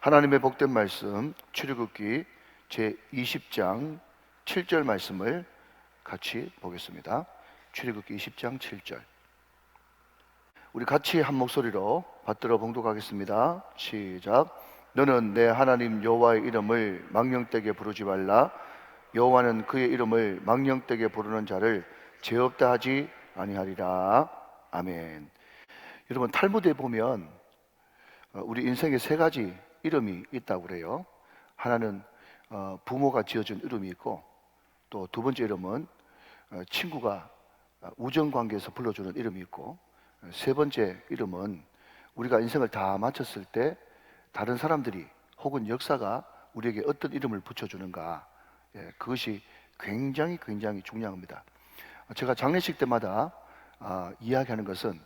하나님의 복된 말씀 출애굽기 제20장 7절 말씀을 같이 보겠습니다. 출애굽기 20장 7절. 우리 같이 한 목소리로 받들어 봉독하겠습니다. 시작. 너는 내 하나님 여호와의 이름을 망령되게 부르지 말라. 여호와는 그의 이름을 망령되게 부르는 자를 죄 없다 하지 아니하리라. 아멘. 여러분, 탈무드에 보면 우리 인생에 세 가지 이름이 있다고 그래요. 하나는 부모가 지어준 이름이 있고, 또 두 번째 이름은 친구가 우정관계에서 불러주는 이름이 있고, 세 번째 이름은 우리가 인생을 다 마쳤을 때 다른 사람들이 혹은 역사가 우리에게 어떤 이름을 붙여주는가, 그것이 굉장히 중요합니다. 제가 장례식 때마다 이야기하는 것은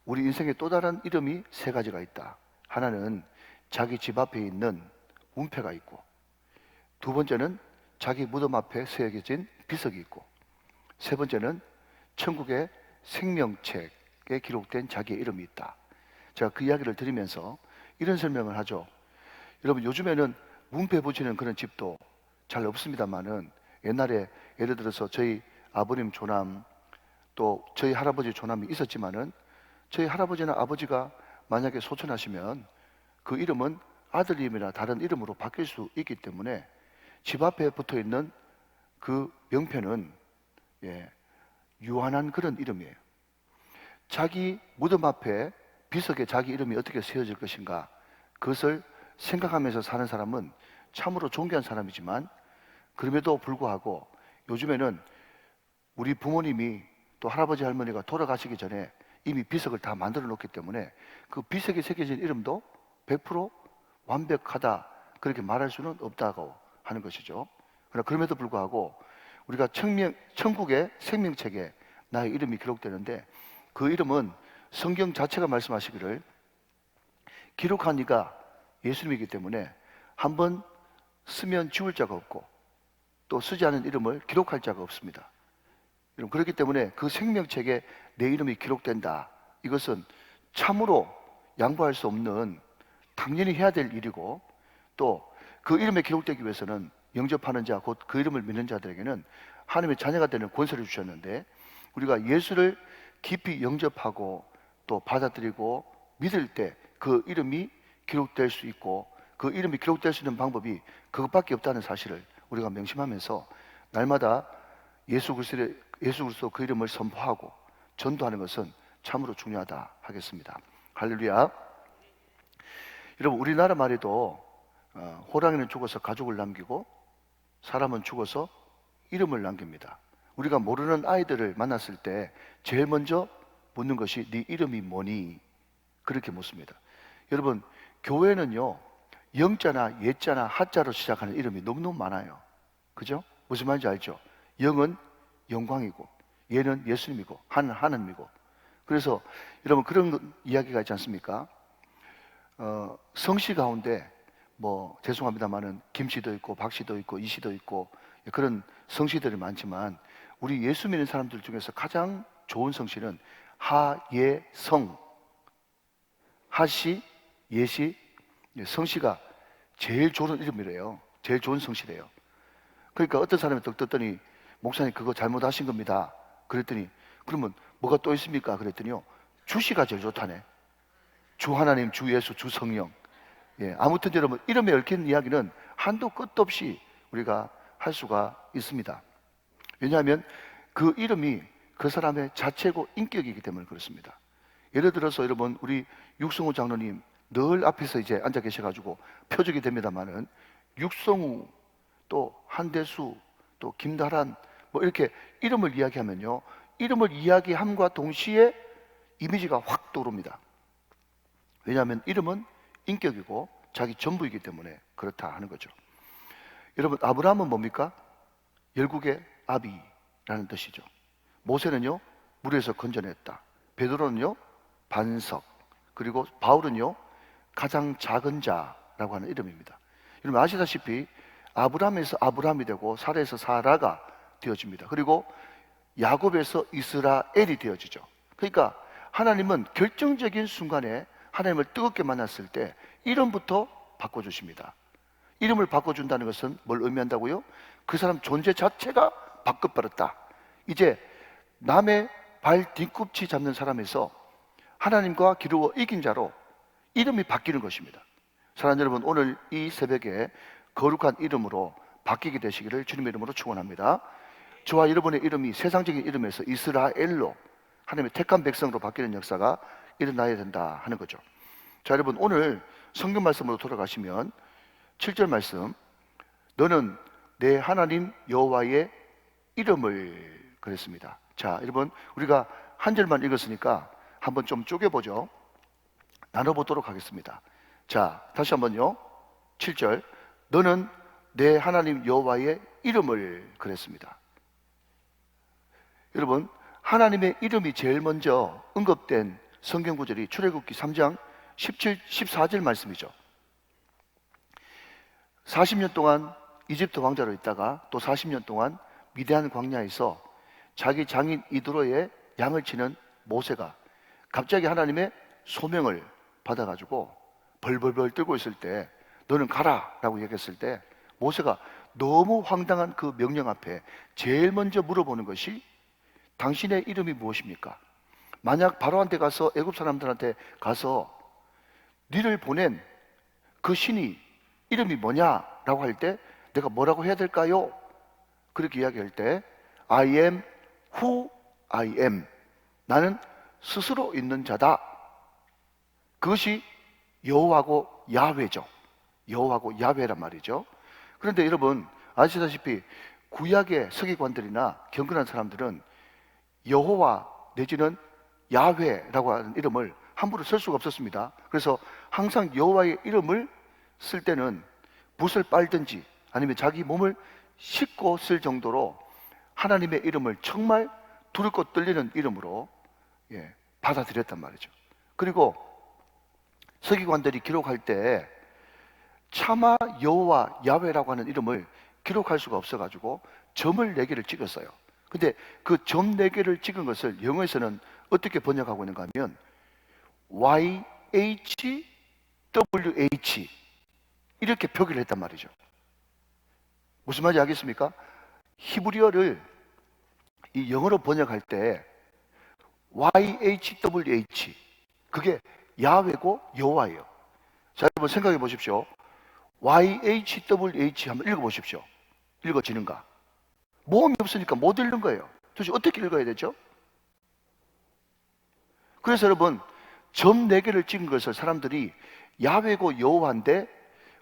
우리 인생에 또 다른 이름이 세 가지가 있다. 하나는 자기 집 앞에 있는 운패가 있고, 두 번째는 자기 무덤 앞에 새겨진 비석이 있고, 세 번째는 천국의 생명책에 기록된 자기의 이름이 있다. 제가 그 이야기를 드리면서 이런 설명을 하죠. 여러분, 요즘에는 문패 붙이는 그런 집도 잘 없습니다만은, 옛날에 예를 들어서 저희 아버님 조남, 또 저희 할아버지 조남이 있었지만은, 저희 할아버지나 아버지가 만약에 소천하시면 그 이름은 아들 이름이나 다른 이름으로 바뀔 수 있기 때문에 집 앞에 붙어 있는 그 명패는 유한한 그런 이름이에요. 자기 무덤 앞에 비석에 자기 이름이 어떻게 세워질 것인가, 그것을 생각하면서 사는 사람은 참으로 존귀한 사람이지만, 그럼에도 불구하고 요즘에는 우리 부모님이 또 할아버지 할머니가 돌아가시기 전에 이미 비석을 다 만들어 놓기 때문에 그 비석에 새겨진 이름도 100% 완벽하다, 그렇게 말할 수는 없다고 하는 것이죠. 그러나 그럼에도 불구하고 우리가 천국의 생명책에 나의 이름이 기록되는데, 그 이름은 성경 자체가 말씀하시기를 기록한 이가 예수님이기 때문에 한번 쓰면 지울 자가 없고, 또 쓰지 않은 이름을 기록할 자가 없습니다. 그렇기 때문에 그 생명책에 내 이름이 기록된다, 이것은 참으로 양보할 수 없는, 당연히 해야 될 일이고, 또 그 이름에 기록되기 위해서는 영접하는 자, 곧 그 이름을 믿는 자들에게는 하나님의 자녀가 되는 권세를 주셨는데, 우리가 예수를 깊이 영접하고 또 받아들이고 믿을 때 그 이름이 기록될 수 있고, 그 이름이 기록될 수 있는 방법이 그것밖에 없다는 사실을 우리가 명심하면서 날마다 예수 그리스도 그 이름을 선포하고 전도하는 것은 참으로 중요하다 하겠습니다. 할렐루야. 여러분, 우리나라 말에도 호랑이는 죽어서 가족을 남기고 사람은 죽어서 이름을 남깁니다. 우리가 모르는 아이들을 만났을 때 제일 먼저 묻는 것이 네 이름이 뭐니? 그렇게 묻습니다. 여러분, 교회는요, 영자나 예자나 하자로 시작하는 이름이 너무너무 많아요. 그죠? 무슨 말인지 알죠? 영은 영광이고, 예는 예수님이고, 하는 하나님이고. 그래서 여러분, 그런 이야기가 있지 않습니까? 성씨 가운데 죄송합니다만은 김씨도 있고 박씨도 있고 이씨도 있고 그런 성씨들이 많지만, 우리 예수 믿는 사람들 중에서 가장 좋은 성씨는 하예성, 하씨, 예씨, 성씨가 제일 좋은 이름이래요. 제일 좋은 성씨래요. 그러니까 어떤 사람이 떡 떴더니, 목사님 그거 잘못하신 겁니다. 그랬더니, 그러면 뭐가 또 있습니까? 그랬더니요, 주씨가 제일 좋다네. 주 하나님, 주 예수, 주 성령. 아무튼 여러분, 이름에 얽힌 이야기는 한도 끝도 없이 우리가 할 수가 있습니다. 왜냐하면 그 이름이 그 사람의 자체고 인격이기 때문에 그렇습니다. 예를 들어서 여러분, 우리 육성우 장로님 늘 앞에서 이제 앉아 계셔가지고 표적이 됩니다만은, 육성우, 또 한대수, 또 김다란, 이렇게 이름을 이야기하면요, 이름을 이야기함과 동시에 이미지가 확 떠오릅니다. 왜냐하면 이름은 인격이고 자기 전부이기 때문에 그렇다 하는 거죠. 여러분, 아브라함은 뭡니까? 열국의 아비라는 뜻이죠. 모세는요, 물에서 건져냈다. 베드로는요, 반석. 그리고 바울은요, 가장 작은 자라고 하는 이름입니다. 여러분 아시다시피 아브라함에서 아브라함이 되고 사라에서 사라가 되어집니다. 그리고 야곱에서 이스라엘이 되어지죠. 그러니까 하나님은 결정적인 순간에 하나님을 뜨겁게 만났을 때 이름부터 바꿔주십니다. 이름을 바꿔준다는 것은 뭘 의미한다고요? 그 사람 존재 자체가 바꿔버렸다. 이제 남의 발 뒤꿈치 잡는 사람에서 하나님과 기르고 이긴 자로 이름이 바뀌는 것입니다. 사랑하는 여러분, 오늘 이 새벽에 거룩한 이름으로 바뀌게 되시기를 주님의 이름으로 축원합니다. 저와 여러분의 이름이 세상적인 이름에서 이스라엘로 하나님의 택한 백성으로 바뀌는 역사가 일어나야 된다 하는 거죠. 자, 여러분, 오늘 성경 말씀으로 돌아가시면 7절 말씀, 너는 내 하나님 여호와의 이름을 그랬습니다. 자, 여러분, 우리가 한 절만 읽었으니까 한번 좀 쪼개보죠. 나눠보도록 하겠습니다. 자, 다시 한번요. 7절, 너는 내 하나님 여호와의 이름을 그랬습니다. 여러분, 하나님의 이름이 제일 먼저 언급된 성경 구절이 출애굽기 3장 17, 14절 말씀이죠. 40년 동안 이집트 왕자로 있다가 또 40년 동안 미디안 광야에서 자기 장인 이드로의 양을 치는 모세가 갑자기 하나님의 소명을 받아가지고 벌벌벌 떨고 있을 때 너는 가라 라고 얘기했을 때 모세가 너무 황당한 그 명령 앞에 제일 먼저 물어보는 것이 당신의 이름이 무엇입니까? 만약 바로한테 가서 애굽 사람들한테 가서 니를 보낸 그 신이 이름이 뭐냐라고 할 때 내가 뭐라고 해야 될까요? 그렇게 이야기할 때 I am who I am, 나는 스스로 있는 자다. 그것이 여호와고 야훼죠. 여호와고 야훼란 말이죠. 그런데 여러분 아시다시피 구약의 서기관들이나 경건한 사람들은 여호와 내지는 야훼라고 하는 이름을 함부로 쓸 수가 없었습니다. 그래서 항상 여호와의 이름을 쓸 때는 붓을 빨든지 아니면 자기 몸을 씻고 쓸 정도로 하나님의 이름을 정말 두렵고 떨리는 이름으로 받아들였단 말이죠. 그리고 서기관들이 기록할 때 차마 여호와 야훼라고 하는 이름을 기록할 수가 없어가지고 점을 4개를 찍었어요. 근데 그 점 4개를 찍은 것을 영어에서는 어떻게 번역하고 있는가 하면 YHWH 이렇게 표기를 했단 말이죠. 무슨 말인지 알겠습니까? 히브리어를 이 영어로 번역할 때 YHWH 그게 야훼고 여호와예요. 자, 여러분 생각해 보십시오. YHWH 한번 읽어 보십시오. 읽어지는가? 모음이 없으니까 못 읽는 거예요. 도대체 어떻게 읽어야 되죠? 그래서 여러분 점 4개를 찍은 것을 사람들이 야훼고 여호와인데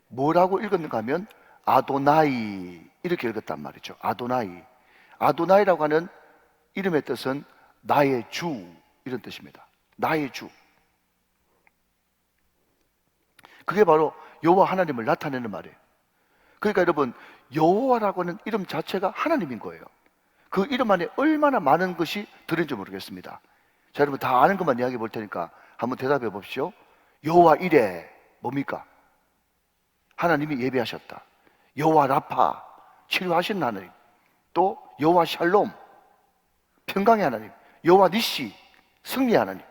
뭐라고 읽었는가 하면 아도나이 이렇게 읽었단 말이죠. 아도나이. 아도나이라고 하는 이름의 뜻은 나의 주 이런 뜻입니다. 나의 주. 그게 바로 여호와 하나님을 나타내는 말이에요. 그러니까 여러분 여호와라고 하는 이름 자체가 하나님인 거예요. 그 이름 안에 얼마나 많은 것이 들은지 모르겠습니다. 자, 여러분 다 아는 것만 이야기해 볼 테니까 한번 대답해 보십시오. 여호와 이레 뭡니까? 하나님이 예비하셨다. 여호와 라파 치료하신 하나님. 또 여호와 샬롬 평강의 하나님. 여호와 니시 승리의 하나님.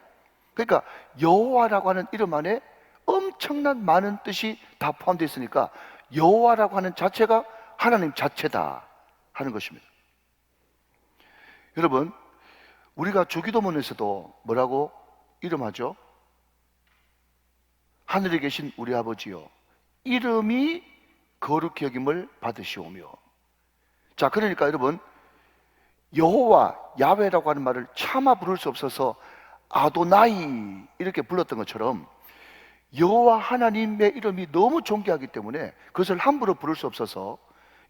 그러니까 여호와라고 하는 이름 안에 엄청난 많은 뜻이 다 포함되어 있으니까 여호와라고 하는 자체가 하나님 자체다 하는 것입니다. 여러분 우리가 주기도문에서도 뭐라고 이름하죠? 하늘에 계신 우리 아버지요 이름이 거룩히 여김을 받으시오며. 자, 그러니까 여러분 여호와 야훼라고 하는 말을 차마 부를 수 없어서 아도나이 이렇게 불렀던 것처럼 여호와 하나님의 이름이 너무 존귀하기 때문에 그것을 함부로 부를 수 없어서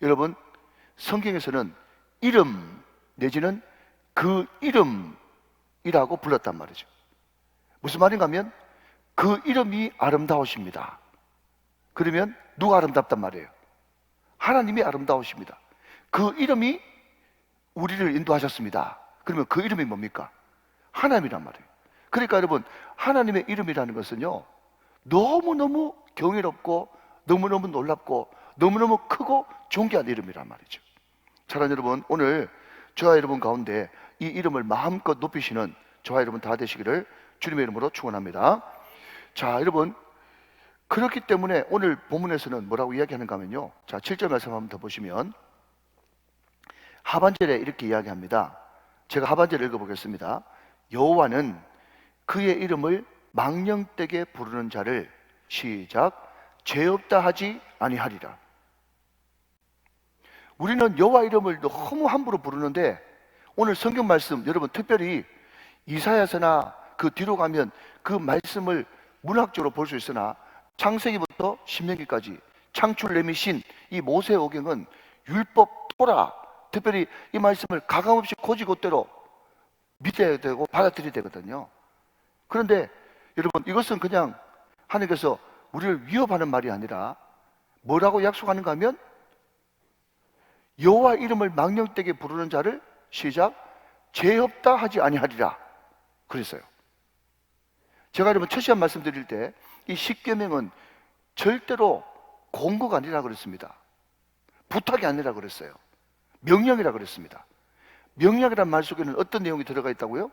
여러분 성경에서는 이름 내지는 그 이름이라고 불렀단 말이죠. 무슨 말인가 하면 그 이름이 아름다우십니다. 그러면 누가 아름답단 말이에요? 하나님이 아름다우십니다. 그 이름이 우리를 인도하셨습니다. 그러면 그 이름이 뭡니까? 하나님이란 말이에요. 그러니까 여러분 하나님의 이름이라는 것은요 너무너무 경이롭고 너무너무 놀랍고 너무너무 크고 존귀한 이름이란 말이죠. 사랑하는 여러분 오늘 저와 여러분 가운데 이 이름을 마음껏 높이시는 저와 여러분 다 되시기를 주님의 이름으로 축원합니다. 자, 여러분 그렇기 때문에 오늘 본문에서는 뭐라고 이야기하는가 하면요, 자 7절 말씀 한번 더 보시면 하반절에 이렇게 이야기합니다. 제가 하반절을 읽어보겠습니다. 여호와는 그의 이름을 망령되게 부르는 자를 시작 죄 없다 하지 아니하리라. 우리는 여호와 이름을 너무 함부로 부르는데 오늘 성경 말씀 여러분 특별히 이사야서나 그 뒤로 가면 그 말씀을 문학적으로 볼 수 있으나 창세기부터 신명기까지 창출 내미신 이 모세오경은 율법 토라, 특별히 이 말씀을 가감없이 곧이곧대로 믿어야 되고 받아들여야 되거든요. 그런데 여러분 이것은 그냥 하나님께서 우리를 위협하는 말이 아니라 뭐라고 약속하는가 하면 여호와 이름을 망령되게 부르는 자를 시작 죄 없다 하지 아니하리라 그랬어요. 제가 여러분 첫 시간 말씀드릴 때 이 십계명은 절대로 공고가 아니라 그랬습니다. 부탁이 아니라 그랬어요. 명령이라 그랬습니다. 명령이란 말 속에는 어떤 내용이 들어가 있다고요?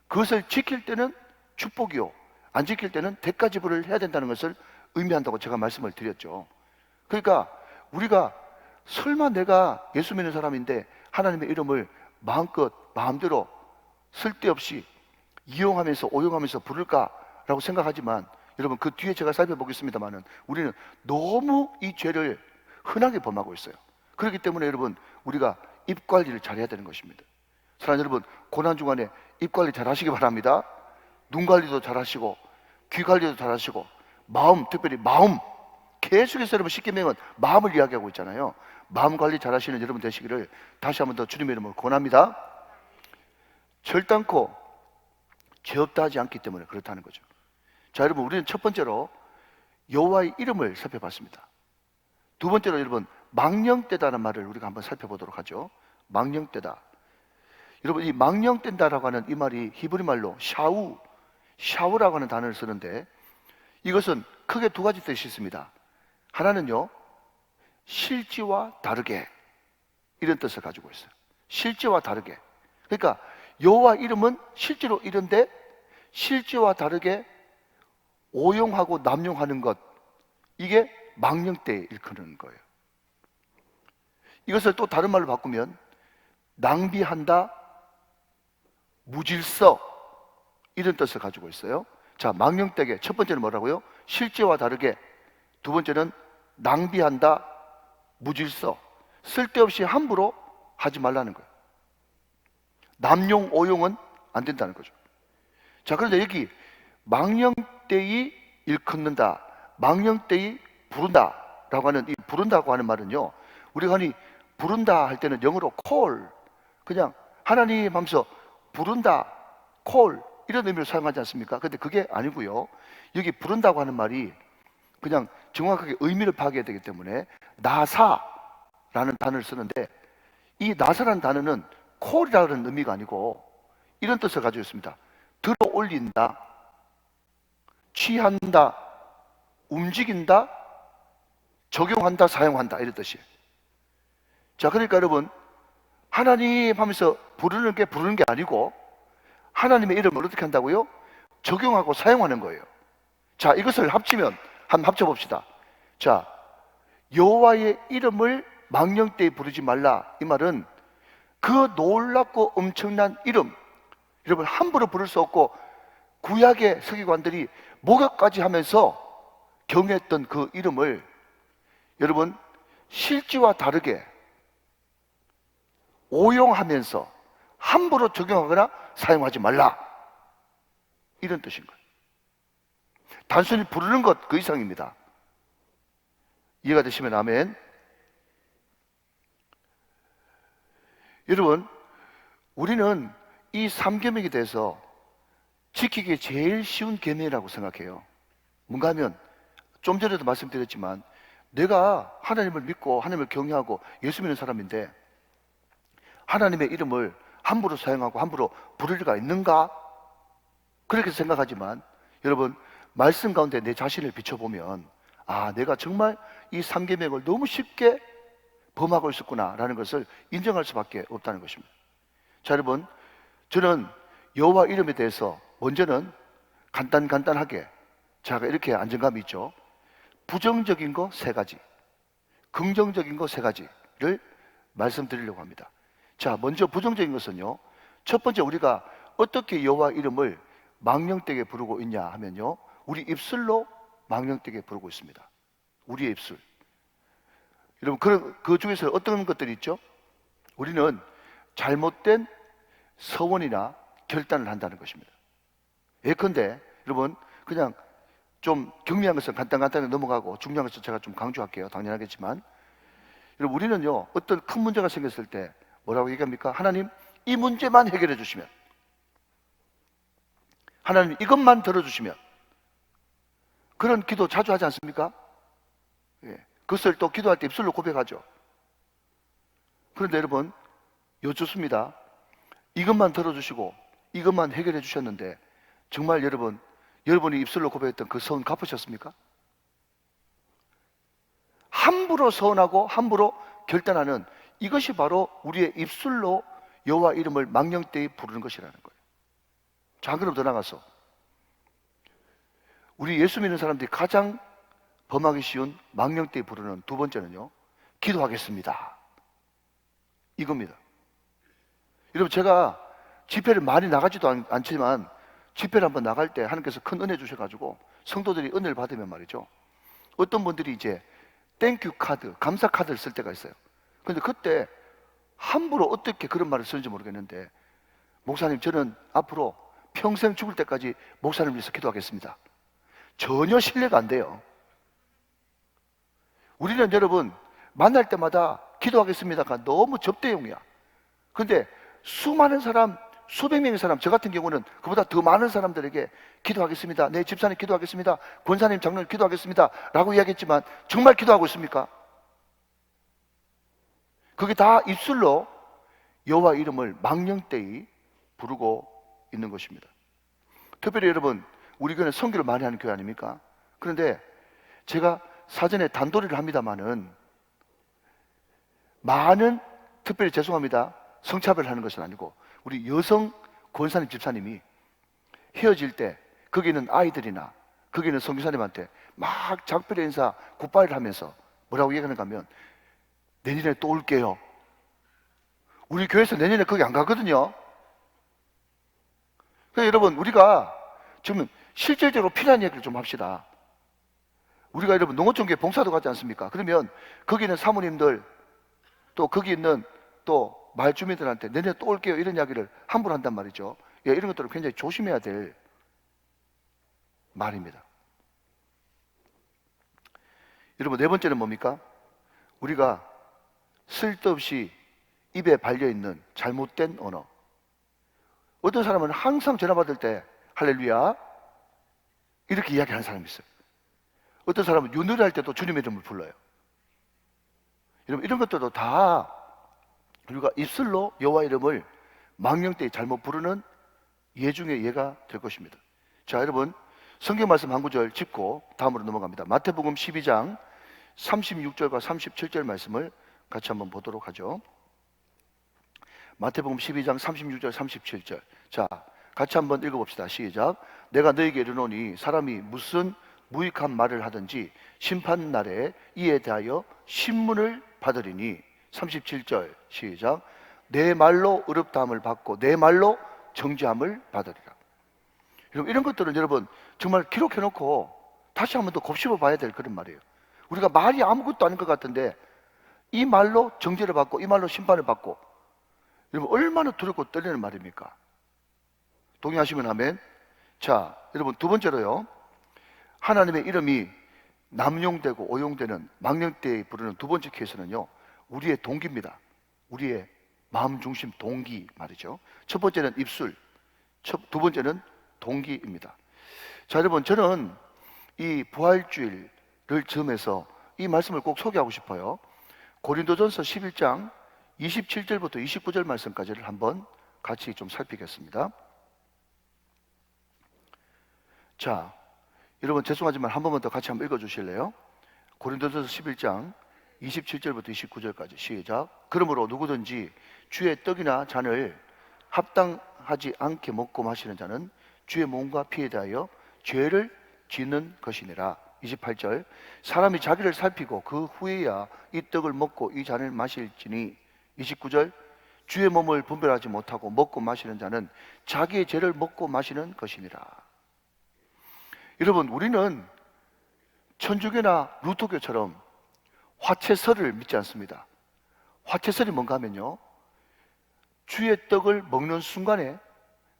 그것을 지킬 때는 축복이요, 안 지킬 때는 대가 지불을 해야 된다는 것을 의미한다고 제가 말씀을 드렸죠. 그러니까 우리가 설마 내가 예수 믿는 사람인데 하나님의 이름을 마음껏 마음대로 쓸데없이 이용하면서 오용하면서 부를까라고 생각하지만 여러분 그 뒤에 제가 살펴보겠습니다만은 우리는 너무 이 죄를 흔하게 범하고 있어요. 그렇기 때문에 여러분 우리가 입 관리를 잘해야 되는 것입니다. 사랑하는 여러분, 고난 중간에 입 관리 잘 하시기 바랍니다. 눈 관리도 잘 하시고 귀 관리도 잘 하시고 마음, 특별히 마음, 계속해서 여러분 십계명은 마음을 이야기하고 있잖아요. 마음 관리 잘 하시는 여러분 되시기를 다시 한번 더 주님의 이름으로 권합니다. 절단코 죄 없다 하지 않기 때문에 그렇다는 거죠. 자 여러분, 우리는 첫 번째로 여호와의 이름을 살펴봤습니다. 두 번째로 여러분 망령되다는 말을 우리가 한번 살펴보도록 하죠. 망령되다. 여러분 이 망령된다라고 하는 이 말이 히브리 말로 샤우라고 하는 단어를 쓰는데 이것은 크게 두 가지 뜻이 있습니다. 하나는요 실제와 다르게 이런 뜻을 가지고 있어요. 실제와 다르게. 그러니까 여호와 이름은 실제로 이런데 실제와 다르게 오용하고 남용하는 것, 이게 망령되이 일컫는 거예요. 이것을 또 다른 말로 바꾸면 낭비한다, 무질서 이런 뜻을 가지고 있어요. 자, 망령되게 첫 번째는 뭐라고요? 실제와 다르게. 두 번째는 낭비한다, 무질서, 쓸데없이 함부로 하지 말라는 거예요. 남용, 오용은 안 된다는 거죠. 자, 그런데 여기 망령되이 일컫는다, 망령되이 부른다 라고 하는 이 부른다고 하는 말은요, 우리가 흔히 부른다 할 때는 영어로 call, 그냥 하나님 하면서 부른다, call 이런 의미로 사용하지 않습니까? 근데 그게 아니고요, 여기 부른다고 하는 말이 그냥 정확하게 의미를 파악해야 되기 때문에 나사라는 단어를 쓰는데 이 나사라는 단어는 call이라는 의미가 아니고 이런 뜻을 가지고 있습니다. 들어 올린다, 취한다, 움직인다, 적용한다, 사용한다 이런 뜻이에요. 자, 그러니까 여러분 하나님 하면서 부르는 게 아니고 하나님의 이름을 어떻게 한다고요? 적용하고 사용하는 거예요. 자, 이것을 합치면 한번 합쳐봅시다. 자, 여호와의 이름을 망령되이 부르지 말라, 이 말은 그 놀랍고 엄청난 이름, 여러분 함부로 부를 수 없고 구약의 서기관들이 목욕까지 하면서 경외했던 그 이름을 여러분 실제와 다르게 오용하면서 함부로 적용하거나 사용하지 말라, 이런 뜻인 거예요. 단순히 부르는 것 그 이상입니다. 이해가 되시면 아멘. 여러분, 우리는 이 3계명에 대해서 지키기 제일 쉬운 계명이라고 생각해요. 뭔가 하면 좀 전에도 말씀드렸지만 내가 하나님을 믿고 하나님을 경외하고 예수 믿는 사람인데 하나님의 이름을 함부로 사용하고 함부로 부를 리가 있는가? 그렇게 생각하지만 여러분 말씀 가운데 내 자신을 비춰보면 아, 내가 정말 이 3계명을 너무 쉽게 범하고 있었구나 라는 것을 인정할 수밖에 없다는 것입니다. 자, 여러분, 저는 여호와 이름에 대해서 먼저는 간단하게 제가 이렇게 안정감이 있죠. 부정적인 거 세 가지, 긍정적인 거 세 가지를 말씀드리려고 합니다. 자, 먼저 부정적인 것은요, 첫 번째 우리가 어떻게 여호와 이름을 망령되게 부르고 있냐 하면요, 우리 입술로 망령되게 부르고 있습니다. 우리의 입술. 여러분, 그 중에서 어떤 것들이 있죠? 우리는 잘못된 서원이나 결단을 한다는 것입니다. 예컨대 여러분, 그냥 좀 경미한 것은 간단하게 넘어가고 중요한 것은 제가 좀 강조할게요. 당연하겠지만 여러분, 우리는요, 어떤 큰 문제가 생겼을 때 뭐라고 얘기합니까? 하나님, 이 문제만 해결해 주시면, 하나님 이것만 들어주시면, 그런 기도 자주 하지 않습니까? 예. 그것을 또 기도할 때 입술로 고백하죠. 그런데 여러분, 여쭙습니다. 이것만 들어주시고 이것만 해결해 주셨는데 정말 여러분이 입술로 고백했던 그 서원 갚으셨습니까? 함부로 서원하고 함부로 결단하는 이것이 바로 우리의 입술로 여호와 이름을 망령되이 부르는 것이라는 거예요. 자, 그럼 더 나가서 우리 예수 믿는 사람들이 가장 범하기 쉬운 망령되이 부르는 두 번째는요, 기도하겠습니다, 이겁니다. 여러분, 제가 집회를 많이 나가지도 않지만 집회를 한번 나갈 때 하나님께서 큰 은혜 주셔가지고 성도들이 은혜를 받으면 말이죠, 어떤 분들이 이제 땡큐 카드, 감사 카드를 쓸 때가 있어요. 근데 그때 함부로 어떻게 그런 말을 쓰는지 모르겠는데, 목사님, 저는 앞으로 평생 죽을 때까지 목사님을 위해서 기도하겠습니다. 전혀 신뢰가 안 돼요. 우리는 여러분, 만날 때마다 기도하겠습니다가 너무 접대용이야. 근데 수많은 사람, 수백 명의 사람, 저 같은 경우는 그보다 더 많은 사람들에게 기도하겠습니다, 내 집사님 기도하겠습니다, 권사님, 장로님 기도하겠습니다 라고 이야기했지만 정말 기도하고 있습니까? 그게 다 입술로 여호와 이름을 망령되이 부르고 있는 것입니다. 특별히 여러분, 우리 교회는 선교를 많이 하는 교회 아닙니까? 그런데 제가 사전에 단도리를 합니다마는 많은, 특별히 죄송합니다, 성차별을 하는 것은 아니고 우리 여성 권사님, 집사님이 헤어질 때 거기 있는 아이들이나 거기 있는 선교사님한테 막 작별 인사, 굿바이를 하면서 뭐라고 얘기하는가 하면, 내년에 또 올게요. 우리 교회에서 내년에 거기 안 가거든요. 그래서 여러분, 우리가 지금 실질적으로 필요한 얘기를 좀 합시다. 우리가 여러분 농어촌교회 봉사도 가지 않습니까? 그러면 거기 있는 사모님들, 또 거기 있는 또 말주민들한테 내년에 또 올게요 이런 이야기를 함부로 한단 말이죠. 예, 이런 것들을 굉장히 조심해야 될 말입니다. 여러분, 네 번째는 뭡니까? 우리가 쓸데없이 입에 발려있는 잘못된 언어. 어떤 사람은 항상 전화 받을 때 할렐루야 이렇게 이야기하는 사람이 있어요. 어떤 사람은 유노리할 때도 주님의 이름을 불러요. 여러분, 이런 것들도 다 우리가 입술로 여호와 이름을 망령되이 잘못 부르는 예 중에 예가 될 것입니다. 자, 여러분, 성경 말씀 한 구절 짚고 다음으로 넘어갑니다. 마태복음 12장 36절과 37절 말씀을 같이 한번 보도록 하죠. 마태복음 12장 36절 37절. 자, 같이 한번 읽어봅시다. 시작. 내가 너에게 이르노니 사람이 무슨 무익한 말을 하든지 심판날에 이에 대하여 신문을 받으리니. 37절 시작. 내 말로 의롭다함을 받고 내 말로 정죄함을 받으리라. 여러분, 이런 것들은 여러분 정말 기록해놓고 다시 한번 더 곱씹어 봐야 될 그런 말이에요. 우리가 말이 아무것도 아닌 것 같은데 이 말로 정죄를 받고 이 말로 심판을 받고, 여러분 얼마나 두렵고 떨리는 말입니까? 동의하시면 아멘. 자, 여러분, 두 번째로요, 하나님의 이름이 남용되고 오용되는 망령되이 부르는 두 번째 케이스는요, 우리의 동기입니다. 우리의 마음 중심 동기 말이죠. 첫 번째는 입술, 두 번째는 동기입니다. 자, 여러분, 저는 이 부활주일을 점해서 이 말씀을 꼭 소개하고 싶어요. 고린도전서 11장 27절부터 29절 말씀까지를 한번 같이 좀 살피겠습니다. 자, 여러분 죄송하지만 한 번만 더 같이 한번 읽어주실래요? 고린도전서 11장 27절부터 29절까지 시작. 그러므로 누구든지 주의 떡이나 잔을 합당하지 않게 먹고 마시는 자는 주의 몸과 피에 대하여 죄를 짓는 것이니라. 28절. 사람이 자기를 살피고 그 후에야 이 떡을 먹고 이 잔을 마실지니. 29절. 주의 몸을 분별하지 못하고 먹고 마시는 자는 자기의 죄를 먹고 마시는 것이니라. 여러분, 우리는 천주교나 루터교처럼 화채설을 믿지 않습니다. 화채설이 뭔가 하면요, 주의 떡을 먹는 순간에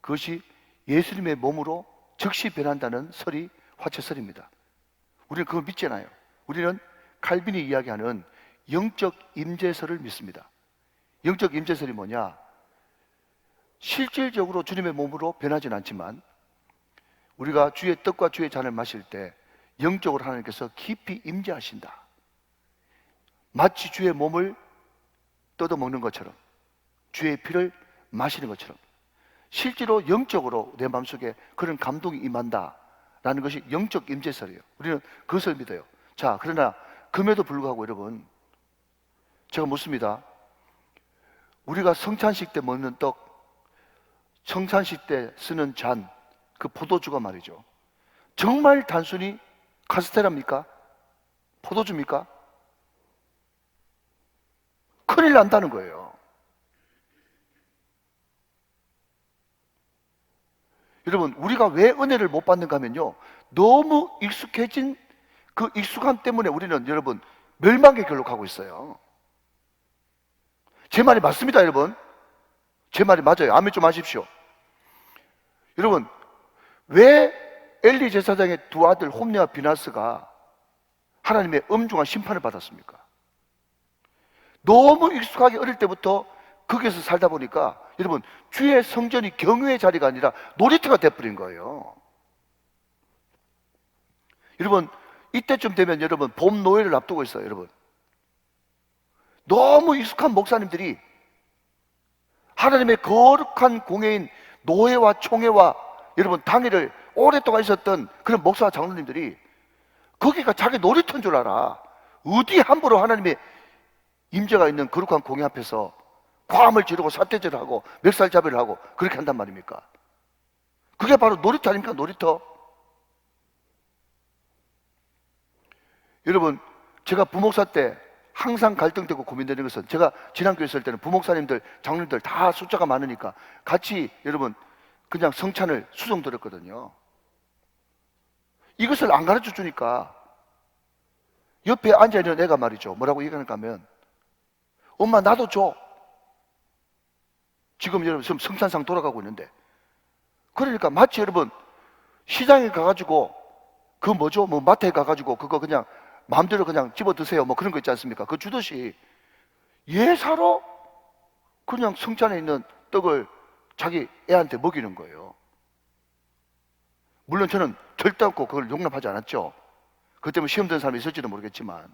그것이 예수님의 몸으로 즉시 변한다는 설이 화채설입니다. 우리는 그걸 믿지 않아요. 우리는 칼빈이 이야기하는 영적 임재설을 믿습니다. 영적 임재설이 뭐냐? 실질적으로 주님의 몸으로 변하지는 않지만 우리가 주의 떡과 주의 잔을 마실 때 영적으로 하나님께서 깊이 임재하신다. 마치 주의 몸을 뜯어 먹는 것처럼, 주의 피를 마시는 것처럼 실제로 영적으로 내 마음속에 그런 감동이 임한다라는 것이 영적 임재설이에요. 우리는 그것을 믿어요. 자, 그러나 금에도 불구하고 여러분, 제가 묻습니다. 우리가 성찬식 때 먹는 떡, 성찬식 때 쓰는 잔, 그 포도주가 말이죠, 정말 단순히 카스테라입니까? 포도주입니까? 큰일 난다는 거예요. 여러분, 우리가 왜 은혜를 못 받는가 하면요, 너무 익숙해진 그 익숙함 때문에 우리는 여러분 멸망의 길로 가고 있어요. 제 말이 맞습니다, 여러분. 제 말이 맞아요. 아멘 좀 하십시오. 여러분, 왜 엘리 제사장의 두 아들 홈리와 비나스가 하나님의 엄중한 심판을 받았습니까? 너무 익숙하게 어릴 때부터 거기에서 살다 보니까 여러분, 주의 성전이 경외의 자리가 아니라 놀이터가 돼버린 거예요. 여러분, 이때쯤 되면 여러분 봄 노예를 앞두고 있어요. 여러분, 너무 익숙한 목사님들이 하나님의 거룩한 공예인 노예와 총회와 여러분 당회를 오랫동안 있었던 그런 목사와 장로님들이 거기가 자기 놀이터인 줄 알아. 어디 함부로 하나님의 임재가 있는 거룩한 공예 앞에서 과음을 지르고 삿대질을 하고 멱살잡이를 하고 그렇게 한단 말입니까? 그게 바로 놀이터 아닙니까? 놀이터. 여러분, 제가 부목사 때 항상 갈등되고 고민되는 것은, 제가 지난교회 있을 때는 부목사님들, 장로님들 다 숫자가 많으니까 같이 여러분 그냥 성찬을 수송드렸거든요. 이것을 안 가르쳐 주니까 옆에 앉아있는 애가 말이죠, 뭐라고 얘기하는가 하면, 엄마 나도 줘. 지금 여러분 성찬상 돌아가고 있는데, 그러니까 마치 여러분 시장에 가가지고 그 뭐죠, 뭐 마트에 가가지고 그거 그냥 마음대로 그냥 집어 드세요 뭐 그런 거 있지 않습니까? 그거 주듯이 예사로 그냥 성찬에 있는 떡을 자기 애한테 먹이는 거예요. 물론 저는 절대 없고 그걸 용납하지 않았죠. 그것 때문에 시험 든 사람이 있을지도 모르겠지만,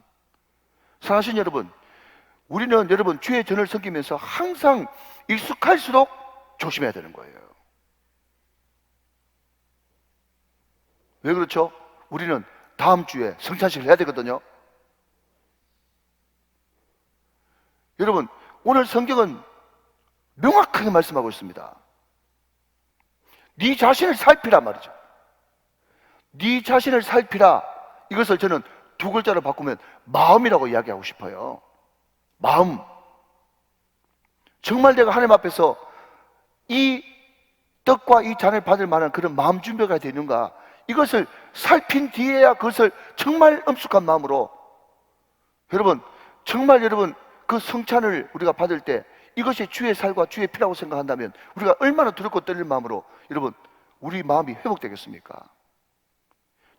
사랑하신 여러분, 우리는 여러분 주의 전을 섬기면서 항상 익숙할수록 조심해야 되는 거예요. 왜 그렇죠? 우리는 다음 주에 성찬식을 해야 되거든요. 여러분, 오늘 성경은 명확하게 말씀하고 있습니다. 네 자신을 살피라 말이죠. 네 자신을 살피라, 이것을 저는 두 글자로 바꾸면 마음이라고 이야기하고 싶어요. 마음. 정말 내가 하나님 앞에서 이 떡과 이 잔을 받을 만한 그런 마음 준비가 되는가, 이것을 살핀 뒤에야 그것을 정말 엄숙한 마음으로, 여러분 정말 여러분 그 성찬을 우리가 받을 때 이것이 주의 살과 주의 피라고 생각한다면 우리가 얼마나 두렵고 떨릴 마음으로 여러분 우리 마음이 회복되겠습니까?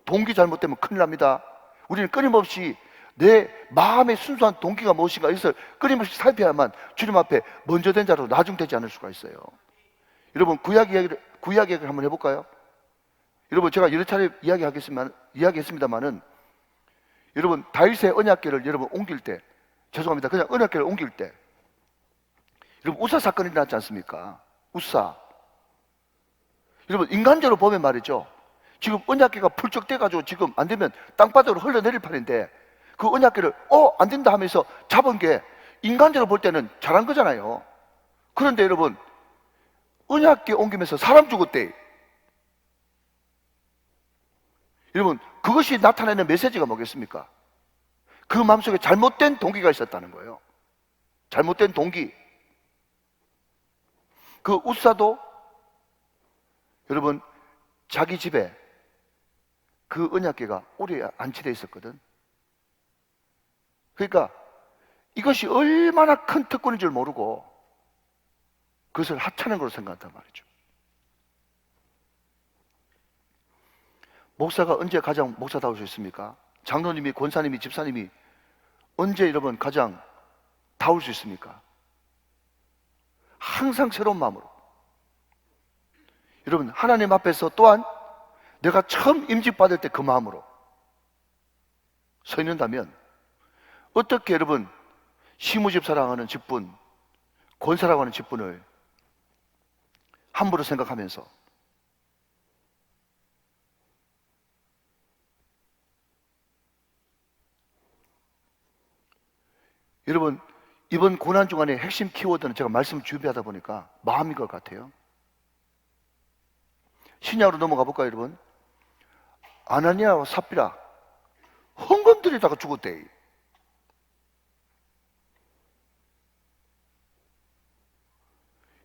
동기 잘못되면 큰일 납니다. 우리는 끊임없이 내 마음의 순수한 동기가 무엇인가, 이것을 끊임없이 살펴야만 주님 앞에 먼저 된 자로 나중되지 않을 수가 있어요. 여러분 구약 이야기를 한번 해볼까요? 여러분 제가 여러 차례 이야기했습니다만은, 여러분 다윗의 언약궤를 여러분 옮길 때, 죄송합니다, 그냥 언약궤를 옮길 때 여러분 우사 사건이 일어났지 않습니까? 우사. 여러분 인간적으로 보면 말이죠, 지금 언약궤가 풀쩍 떼가지고 지금 안 되면 땅바닥으로 흘러내릴 판인데 그 언약궤를 안 된다 하면서 잡은 게 인간적으로 볼 때는 잘한 거잖아요. 그런데 여러분 언약궤 옮기면서 사람 죽었대. 여러분 그것이 나타내는 메시지가 뭐겠습니까? 그 마음속에 잘못된 동기가 있었다는 거예요. 잘못된 동기. 그 웃사도 여러분 자기 집에 그 언약궤가 오래 안치되어 있었거든. 그러니까 이것이 얼마나 큰 특권인 줄 모르고 그것을 하찮은 걸로 생각한단 말이죠. 목사가 언제 가장 목사다울 수 있습니까? 장로님이, 권사님이, 집사님이 언제 여러분 가장 다울 수 있습니까? 항상 새로운 마음으로. 여러분 하나님 앞에서 또한 내가 처음 임직받을 때 그 마음으로 서 있는다면 어떻게 여러분 시무집사라고 하는 직분, 권사라고 하는 직분을 함부로 생각하면서 여러분 이번 고난 중간에 핵심 키워드는 제가 말씀을 준비하다 보니까 마음인 것 같아요. 신약으로 넘어가 볼까요, 여러분? 아나니아와 삽비라 헌금 들이다가 죽었대.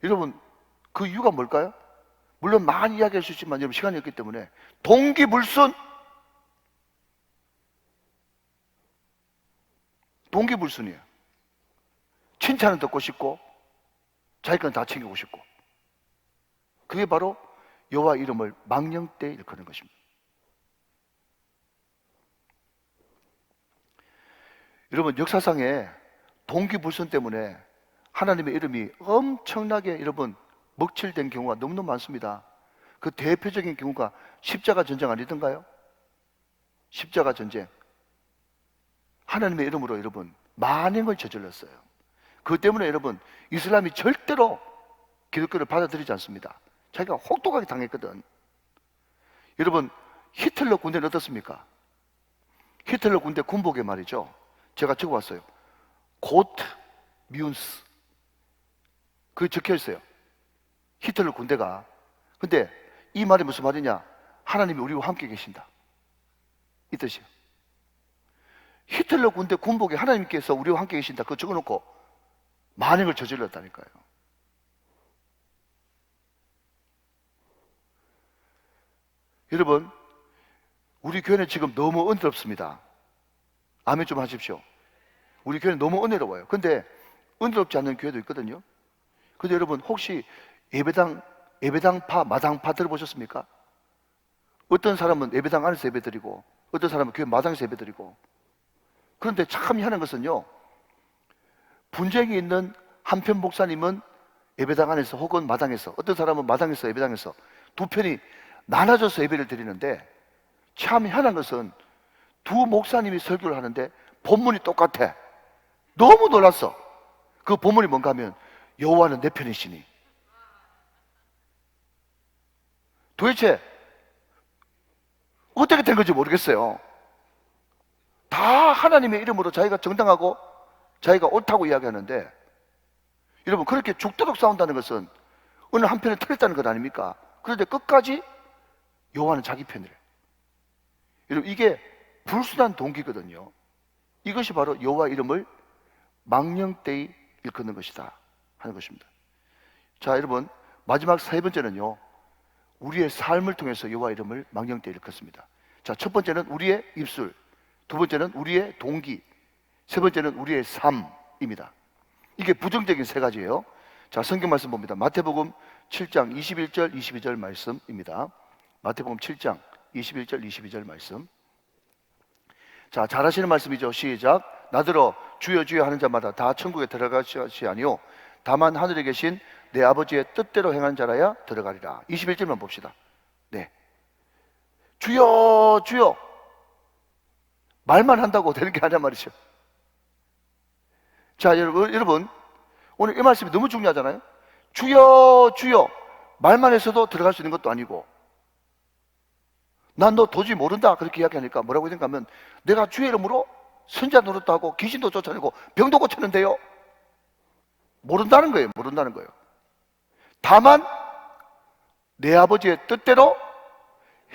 여러분 그 이유가 뭘까요? 물론 많이 이야기할 수 있지만 여러분 시간이 없기 때문에 동기불순. 동기불순이에요. 칭찬은 듣고 싶고 자기 건 다 챙기고 싶고. 그게 바로 여호와 이름을 망령되이 일컫는 것입니다. 여러분 역사상에 동기불순 때문에 하나님의 이름이 엄청나게 여러분 먹칠된 경우가 너무너무 많습니다. 그 대표적인 경우가 십자가 전쟁 아니던가요? 십자가 전쟁. 하나님의 이름으로 여러분 많은 걸 저질렀어요. 그것 때문에 여러분 이슬람이 절대로 기독교를 받아들이지 않습니다. 자기가 혹독하게 당했거든. 여러분 히틀러 군대는 어떻습니까? 히틀러 군대 군복에 말이죠, 제가 적어왔어요. 고트 뮨스. 그게 적혀 있어요. 히틀러 군대가. 근데 이 말이 무슨 말이냐? 하나님이 우리와 함께 계신다, 이 뜻이에요. 히틀러 군대 군복에 하나님께서 우리와 함께 계신다 그거 적어놓고 만행을 저질렀다니까요. 여러분 우리 교회는 지금 너무 은혜롭습니다. 아멘 좀 하십시오. 우리 교회는 너무 은혜로워요. 근데 은혜롭지 않는 교회도 있거든요. 근데 여러분 혹시 예배당파, 마당파 들어보셨습니까? 어떤 사람은 예배당 안에서 예배드리고 어떤 사람은 교회 마당에서 예배드리고. 그런데 참 희한한 것은요, 분쟁이 있는 한편 목사님은 예배당 안에서 혹은 마당에서, 어떤 사람은 마당에서 예배당에서 두 편이 나눠져서 예배를 드리는데 참 희한한 것은 두 목사님이 설교를 하는데 본문이 똑같아. 너무 놀랐어. 그 본문이 뭔가 하면 여호와는 내 편이시니. 도대체 어떻게 된 건지 모르겠어요. 다 하나님의 이름으로 자기가 정당하고 자기가 옳다고 이야기하는데, 여러분 그렇게 죽도록 싸운다는 것은 어느 한편에 틀렸다는 것 아닙니까? 그런데 끝까지 여호와는 자기 편이래. 여러분 이게 불순한 동기거든요. 이것이 바로 여호와 이름을 망령되이 일컫는 것이다 하는 것입니다. 자 여러분 마지막 세 번째는요, 우리의 삶을 통해서 여호와 이름을 망령되이 일컫습니다. 자 첫 번째는 우리의 입술, 두 번째는 우리의 동기, 세 번째는 우리의 삶입니다. 이게 부정적인 세 가지예요. 자 성경 말씀 봅니다. 마태복음 7장 21절 22절 말씀입니다. 마태복음 7장 21절 22절 말씀. 자 잘 하시는 말씀이죠. 시작. 나더러 주여 주여 하는 자마다 다 천국에 들어가시 아니요 다만 하늘에 계신 내 아버지의 뜻대로 행하는 자라야 들어가리라. 21절만 봅시다. 네, 주여 주여 말만 한다고 되는 게 아니란 말이죠. 자 여러분 오늘 이 말씀이 너무 중요하잖아요. 주여 주여 말만 해서도 들어갈 수 있는 것도 아니고, 난 너 도저히 모른다 그렇게 이야기하니까 뭐라고 생각하면 내가 주의 이름으로 선지자 노릇도 하고 귀신도 쫓아내고 병도 고쳤는데요. 모른다는 거예요. 모른다는 거예요. 다만 내 아버지의 뜻대로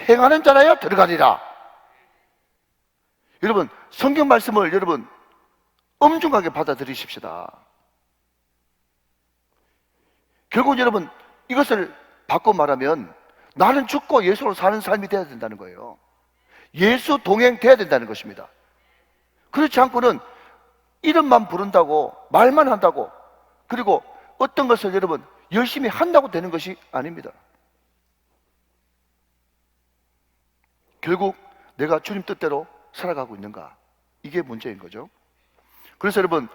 행하는 자라야 들어가리라. 여러분, 성경 말씀을 여러분 엄중하게 받아들이십시다. 결국 여러분 이것을 바꿔 말하면 나는 죽고 예수로 사는 삶이 돼야 된다는 거예요. 예수 동행 돼야 된다는 것입니다. 그렇지 않고는 이름만 부른다고 말만 한다고 그리고 어떤 것을 여러분 열심히 한다고 되는 것이 아닙니다. 결국 내가 주님 뜻대로 살아가고 있는가? 이게 문제인 거죠. 그래서 여러분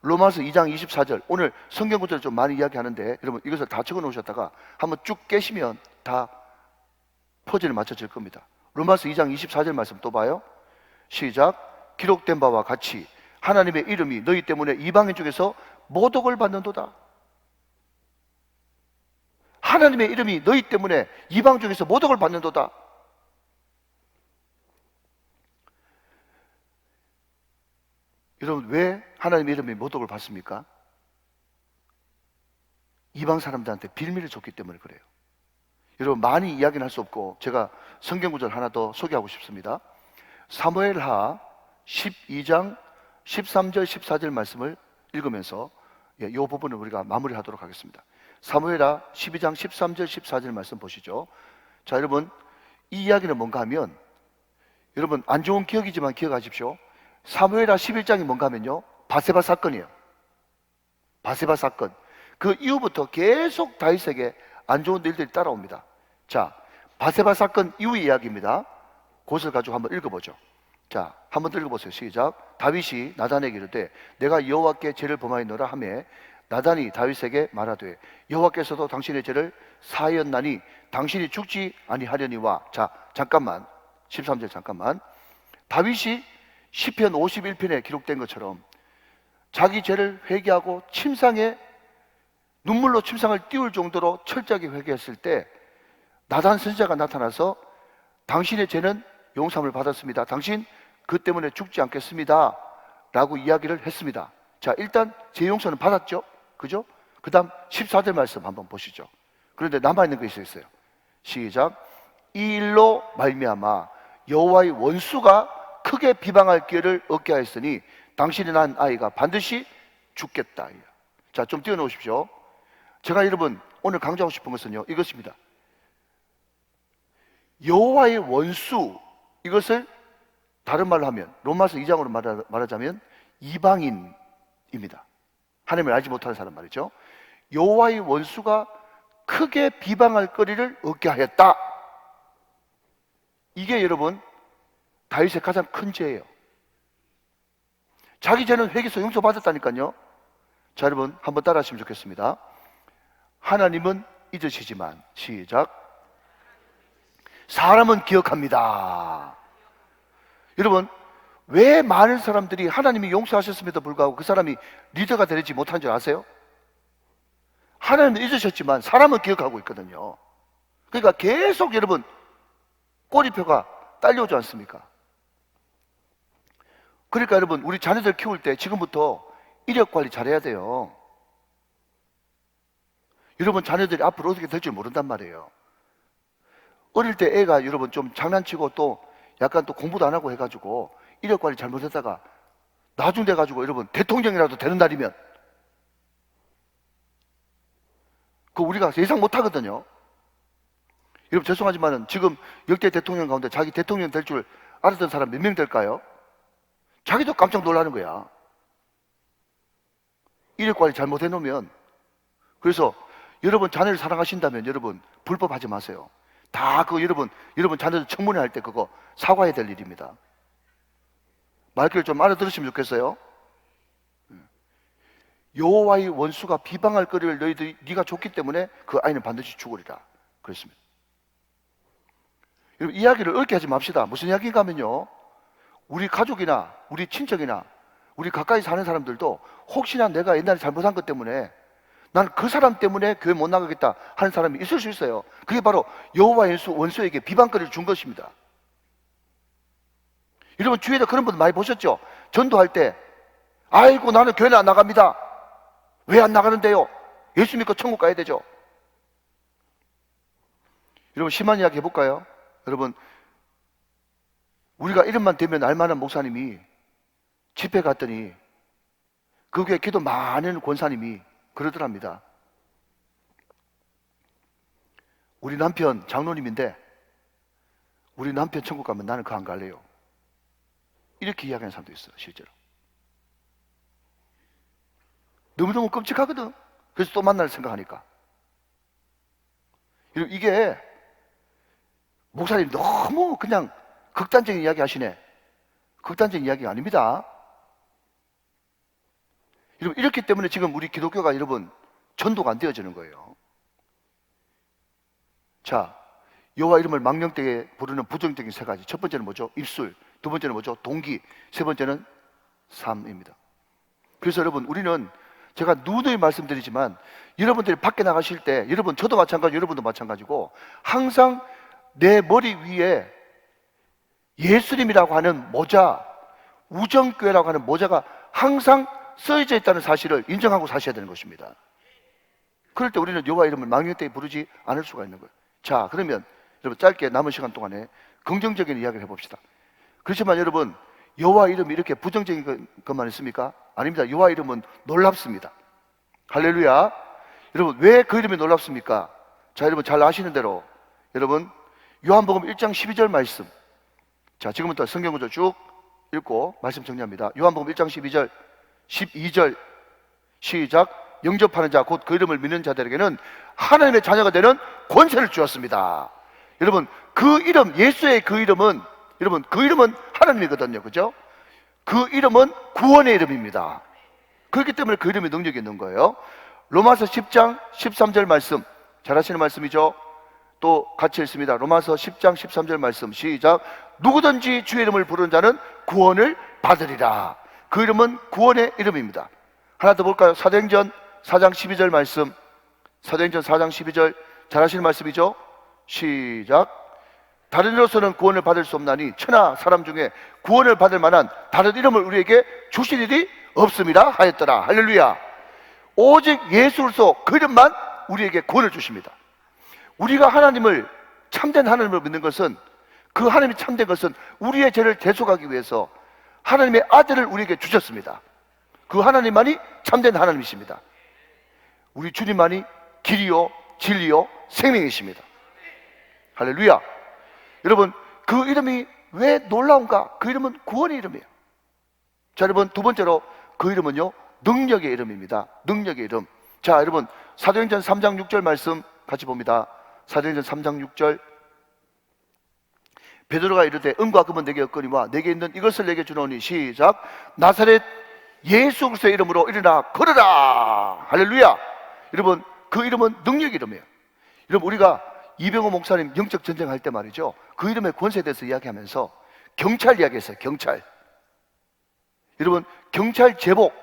로마서 2장 24절 오늘 성경 구절을 좀 많이 이야기하는데 여러분 이것을 다 적어 놓으셨다가 한번 쭉 깨시면 다 퍼즐이 맞춰질 겁니다. 로마서 2장 24절 말씀 또 봐요. 시작. 기록된 바와 같이 하나님의 이름이 너희 때문에 이방인 중에서 모독을 받는도다. 하나님의 이름이 너희 때문에 이방 중에서 모독을 받는도다. 여러분 왜 하나님의 이름이 모독을 받습니까? 이방 사람들한테 빌미를 줬기 때문에 그래요. 여러분 많이 이야기는 할 수 없고 제가 성경 구절 하나 더 소개하고 싶습니다. 사무엘하 12장 13절 14절 말씀을 읽으면서 이 부분을 우리가 마무리하도록 하겠습니다. 사무엘하 12장 13절 14절 말씀 보시죠. 자 여러분 이 이야기는 뭔가 하면 여러분 안 좋은 기억이지만 기억하십시오. 사무엘하 11장이 뭔가 하면요 바세바 사건이에요. 바세바 사건. 그 이후부터 계속 다윗에게 안 좋은 일들이 따라옵니다. 자 바세바 사건 이후의 이야기입니다. 그것을 가지고 한번 읽어보죠. 자 한번 더 읽어보세요. 시작. 다윗이 나단에게 이르되 내가 여호와께 죄를 범하였노라 하매 나단이 다윗에게 말하되 여호와께서도 당신의 죄를 사하였나니 당신이 죽지 아니하려니와. 자 잠깐만 13절 잠깐만. 다윗이 시편 51편에 기록된 것처럼 자기 죄를 회개하고 침상에 눈물로 침상을 띄울 정도로 철저하게 회개했을 때 나단 선지자가 나타나서 당신의 죄는 용서함을 받았습니다. 당신 그 때문에 죽지 않겠습니다 라고 이야기를 했습니다. 자 일단 죄 용서는 받았죠. 그죠? 그 다음 14절 말씀 한번 보시죠. 그런데 남아있는 것이 있어요. 시작. 이 일로 말미암아 여호와의 원수가 크게 비방할 기회를 얻게 하였으니 당신이 낳은 아이가 반드시 죽겠다. 자 좀 띄워놓으십시오. 제가 여러분 오늘 강조하고 싶은 것은요 이것입니다. 여호와의 원수, 이것을 다른 말로 하면 로마서 2장으로 말하자면 이방인입니다. 하나님을 알지 못하는 사람 말이죠. 여호와의 원수가 크게 비방할 거리를 얻게 하였다. 이게 여러분 다윗의 가장 큰 죄예요. 자기 죄는 회개서 용서받았다니까요. 자 여러분 한번 따라 하시면 좋겠습니다. 하나님은 잊으시지만 시작. 사람은 기억합니다. 여러분 왜 많은 사람들이 하나님이 용서하셨음에도 불구하고 그 사람이 리더가 되지 못한 줄 아세요? 하나님은 잊으셨지만 사람은 기억하고 있거든요. 그러니까 계속 여러분 꼬리표가 딸려오지 않습니까? 그러니까 여러분 우리 자녀들 키울 때 지금부터 이력 관리 잘해야 돼요. 여러분 자녀들이 앞으로 어떻게 될지 모른단 말이에요. 어릴 때 애가 여러분 좀 장난치고 또 약간 또 공부도 안 하고 해가지고 이력 관리 잘못했다가 나중 돼가지고 여러분 대통령이라도 되는 날이면 그 우리가 예상 못하거든요. 여러분 죄송하지만 지금 역대 대통령 가운데 자기 대통령 될 줄 알았던 사람 몇 명 될까요? 자기도 깜짝 놀라는 거야. 이력 관리 잘못해 놓으면. 그래서 여러분 자녀를 사랑하신다면 여러분 불법하지 마세요. 다 그거 여러분 자녀들 청문회 할 때 그거 사과해야 될 일입니다. 말귀를 좀 알아들으시면 좋겠어요. 여호와의 원수가 비방할 거리를 너희들이 네가 줬기 때문에 그 아이는 반드시 죽으리라 그랬습니다. 여러분 이야기를 어렵게 하지 맙시다. 무슨 이야기인가 하면요 우리 가족이나 우리 친척이나 우리 가까이 사는 사람들도 혹시나 내가 옛날에 잘못한 것 때문에 난 그 사람 때문에 교회 못 나가겠다 하는 사람이 있을 수 있어요. 그게 바로 여호와의 원수에게 비방거리를 준 것입니다. 여러분 주위에도 그런 분들 많이 보셨죠? 전도할 때 아이고 나는 교회 안 나갑니다. 왜 안 나가는데요? 예수 믿고 천국 가야 되죠. 여러분 심한 이야기 해볼까요? 여러분 우리가 이름만 되면 알만한 목사님이 집회 갔더니 그 교회 기도 많은 권사님이 그러더랍니다. 우리 남편 장로님인데 우리 남편 천국 가면 나는 그 안 갈래요. 이렇게 이야기하는 사람도 있어요. 실제로. 너무너무 끔찍하거든. 그래서 또 만날 생각하니까. 이게 목사님 너무 그냥 극단적인 이야기 하시네. 극단적인 이야기가 아닙니다. 여러분, 이렇기 때문에 지금 우리 기독교가 여러분 전도가 안 되어지는 거예요. 자, 여호와 이름을 망령되게 부르는 부정적인 세 가지. 첫 번째는 뭐죠? 입술. 두 번째는 뭐죠? 동기. 세 번째는 삶입니다. 그래서 여러분, 우리는 제가 누누이 말씀드리지만 여러분들이 밖에 나가실 때, 여러분, 저도 마찬가지고 여러분도 마찬가지고 항상 내 머리 위에 예수님이라고 하는 모자, 우정교회라고 하는 모자가 항상 써져 있다는 사실을 인정하고 사셔야 되는 것입니다. 그럴 때 우리는 여호와 이름을 망령되게 부르지 않을 수가 있는 거예요. 자, 그러면 여러분 짧게 남은 시간 동안에 긍정적인 이야기를 해봅시다. 그렇지만 여러분, 여호와 이름이 이렇게 부정적인 것만 있습니까? 아닙니다. 여호와 이름은 놀랍습니다. 할렐루야. 여러분, 왜 그 이름이 놀랍습니까? 자, 여러분 잘 아시는 대로 여러분 요한복음 1장 12절 말씀. 자, 지금부터 성경 구절 쭉 읽고 말씀 정리합니다. 요한복음 1장 12절 시작. 영접하는 자 곧 그 이름을 믿는 자들에게는 하나님의 자녀가 되는 권세를 주었습니다. 여러분, 그 이름, 예수의 그 이름은, 여러분, 그 이름은 하나님이거든요. 그죠? 그 이름은 구원의 이름입니다. 그렇기 때문에 그 이름에 능력이 있는 거예요. 로마서 10장 13절 말씀, 잘 아시는 말씀이죠? 또 같이 읽습니다. 로마서 10장 13절 말씀 시작. 누구든지 주의 이름을 부르는 자는 구원을 받으리라. 그 이름은 구원의 이름입니다. 하나 더 볼까요? 사도행전 4장 12절 말씀, 사도행전 4장 12절 잘 아시는 말씀이죠? 시작. 다른 이로서는 구원을 받을 수 없나니 천하 사람 중에 구원을 받을 만한 다른 이름을 우리에게 주신 일이 없습니다 하였더라. 할렐루야. 오직 예수로서 그 이름만 우리에게 구원을 주십니다. 우리가 하나님을, 참된 하나님을 믿는 것은, 그 하나님이 참된 것은 우리의 죄를 대속하기 위해서 하나님의 아들을 우리에게 주셨습니다. 그 하나님만이 참된 하나님이십니다. 우리 주님만이 길이요 진리요 생명이십니다. 할렐루야. 여러분, 그 이름이 왜 놀라운가? 그 이름은 구원의 이름이에요. 자, 여러분, 두 번째로 그 이름은요 능력의 이름입니다. 능력의 이름. 자, 여러분, 사도행전 3장 6절 말씀 같이 봅니다. 사도행전 3장 6절. 베드로가 이르되 은과 금은 내게 없거니와 내게 있는 이것을 내게 주노니 시작. 나사렛 예수 그리스도의 이름으로 일어나 걸으라. 할렐루야. 여러분, 그 이름은 능력의 이름이에요. 여러분, 우리가 이병호 목사님 영적 전쟁할 때 말이죠, 그 이름의 권세에 대해서 이야기하면서 경찰 이야기했어요. 경찰. 여러분, 경찰 제복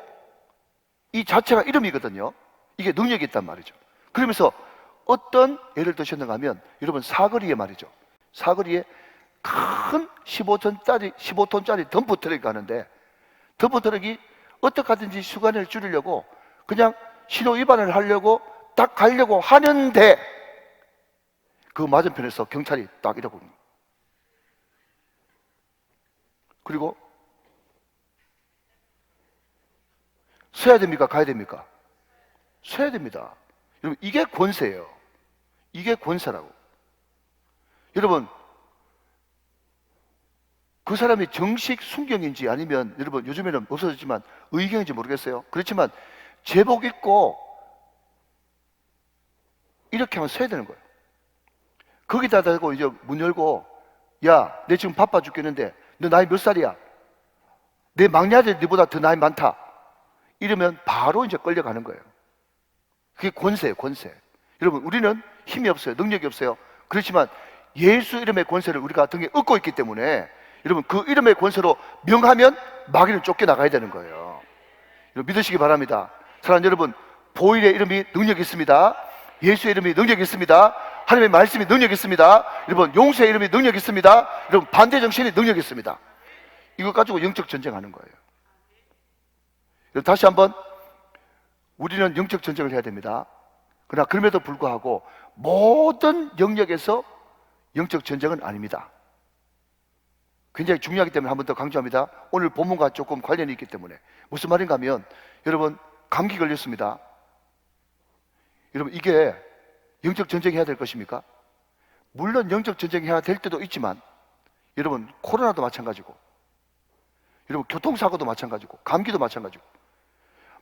이 자체가 이름이거든요. 이게 능력이 있단 말이죠. 그러면서 어떤 예를 드셨는가 하면, 여러분, 사거리에 말이죠, 사거리에 큰 15톤짜리 덤프 트럭이 가는데, 덤프 트럭이 어떻게 하든지 시간을 줄이려고 그냥 신호 위반을 하려고 딱 가려고 하는데 그 맞은편에서 경찰이 딱 이러고, 그리고 서야 됩니까? 가야 됩니까? 서야 됩니다. 여러분, 이게 권세예요. 이게 권세라고. 여러분, 그 사람이 정식 순경인지 아니면, 여러분, 요즘에는 없어졌지만 의경인지 모르겠어요. 그렇지만 제복 입고 이렇게 하면 서야 되는 거예요. 거기다 대고 이제 문 열고, 야, 내 지금 바빠 죽겠는데 너 나이 몇 살이야? 내 막내 아들 너보다 더 나이 많다. 이러면 바로 이제 끌려가는 거예요. 그게 권세예요, 권세. 여러분, 우리는 힘이 없어요. 능력이 없어요. 그렇지만 예수 이름의 권세를 우리가 등에 업고 있기 때문에, 여러분, 그 이름의 권세로 명하면 마귀는 쫓겨나가야 되는 거예요. 여러분, 믿으시기 바랍니다. 사랑하는 여러분, 보일의 이름이 능력이 있습니다. 예수의 이름이 능력이 있습니다. 하나님의 말씀이 능력이 있습니다. 여러분, 용서의 이름이 능력이 있습니다. 여러분, 반대 정신이 능력이 있습니다. 이거 가지고 영적 전쟁하는 거예요. 여러분, 다시 한번, 우리는 영적 전쟁을 해야 됩니다. 그러나 그럼에도 불구하고 모든 영역에서 영적 전쟁은 아닙니다. 굉장히 중요하기 때문에 한 번 더 강조합니다. 오늘 본문과 조금 관련이 있기 때문에. 무슨 말인가 하면, 여러분 감기 걸렸습니다. 여러분 이게 영적 전쟁해야 될 것입니까? 물론 영적 전쟁해야 될 때도 있지만, 여러분 코로나도 마찬가지고, 여러분 교통사고도 마찬가지고, 감기도 마찬가지고,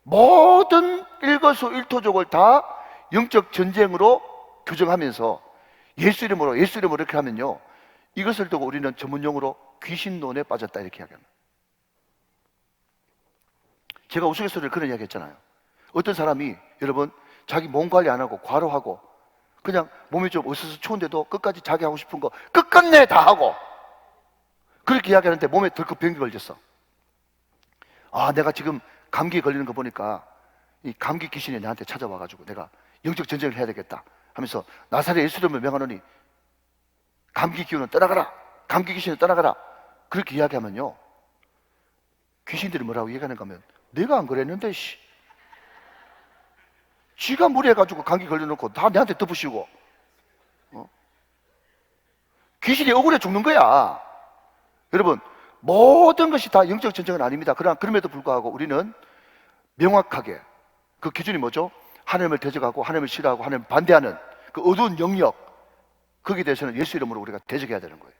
모든 일거수일투족을 다 영적 전쟁으로 규정하면서 예수 이름으로 이렇게 하면요, 이것을 두고 우리는 전문용어로 귀신론에 빠졌다 이렇게 이야기합니다. 제가 우스갯소리를 그런 이야기 했잖아요. 어떤 사람이 여러분 자기 몸 관리 안 하고 과로하고 그냥 몸이 좀 으스스 추운데도 끝까지 자기 하고 싶은 거 끝끝내 다 하고 그렇게 이야기하는데 몸에 덜컥 병이 걸렸어. 아, 내가 지금 감기에 걸리는 거 보니까 이 감기 귀신이 나한테 찾아와가지고 내가 영적 전쟁을 해야 되겠다 하면서 나사렛 예수 이름을 명하노니 감기 기운은 떠나가라, 감기 귀신은 떠나가라, 그렇게 이야기하면요, 귀신들이 뭐라고 얘기하는가 하면, 내가 안 그랬는데 지가 무리해가지고 감기 걸려놓고 다 내한테 덮으시고, 귀신이 억울해 죽는 거야. 여러분 모든 것이 다 영적 전쟁은 아닙니다. 그러나 그럼에도 불구하고 우리는 명확하게 그 기준이 뭐죠? 하나님을 대적하고 하나님을 싫어하고 하나님을 반대하는 그 어두운 영역, 거기에 대해서는 예수 이름으로 우리가 대적해야 되는 거예요.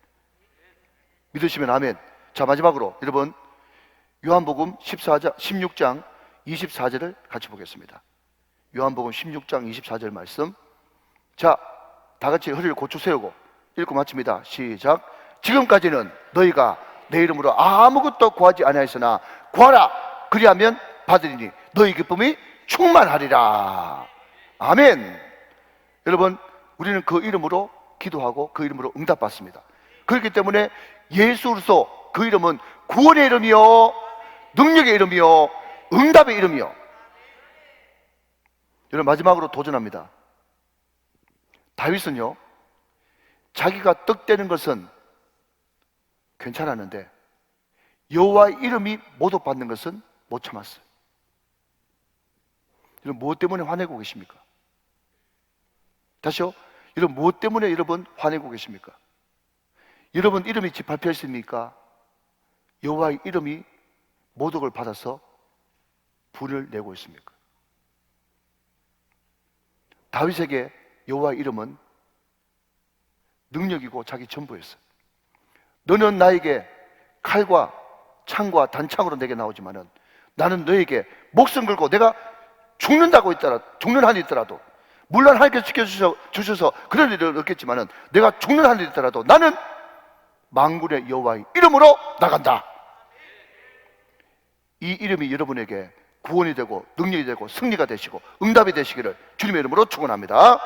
믿으시면 아멘. 자, 마지막으로 여러분 요한복음 16장 24절을 같이 보겠습니다. 요한복음 16장 24절 말씀. 자, 다 같이 허리를 고추 세우고 읽고 마칩니다. 시작. 지금까지는 너희가 내 이름으로 아무것도 구하지 아니하였으나 구하라, 그리하면 받으리니 너희 기쁨이 충만하리라. 아멘. 여러분 우리는 그 이름으로 기도하고 그 이름으로 응답받습니다. 그렇기 때문에 예수로서 그 이름은 구원의 이름이요, 능력의 이름이요, 응답의 이름이요. 여러분 마지막으로 도전합니다. 다윗은요, 자기가 떡대는 것은 괜찮았는데 여호와의 이름이 모독받는 것은 못 참았어요. 여러분 무엇 때문에 화내고 계십니까? 다시요. 여러분 무엇 때문에 여러분 화내고 계십니까? 여러분 이름이 짓밟혔습니까? 여호와의 이름이 모독을 받아서 불을 내고 있습니까? 다윗에게 여호와의 이름은 능력이고 자기 전부였어요. 너는 나에게 칼과 창과 단창으로 내게 나오지만은 나는 너에게 목숨 걸고 내가 죽는다고 했더라도, 죽는 한이 있더라도, 물론 하나님께서 지켜주셔서 그런 일을 얻겠지만은 내가 죽는 한이 있더라도 나는 만군의 여호와의 이름으로 나간다. 이 이름이 여러분에게 구원이 되고 능력이 되고 승리가 되시고 응답이 되시기를 주님의 이름으로 축원합니다.